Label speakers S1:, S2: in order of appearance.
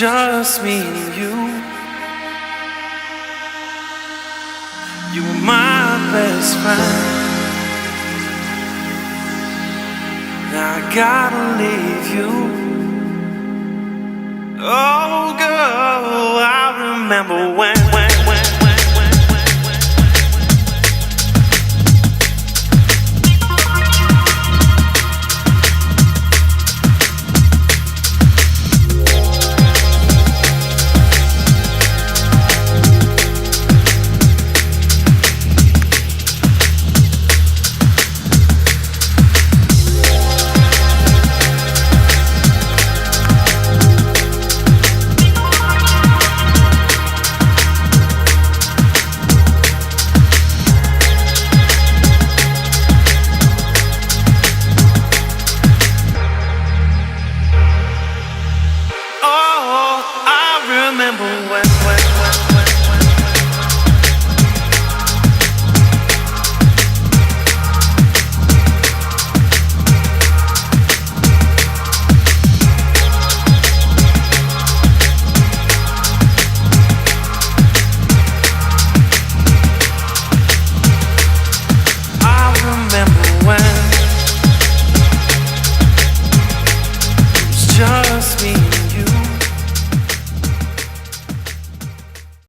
S1: just me and you. You were my best friend. Now I gotta leave you. Oh girl, I remember when. Remember when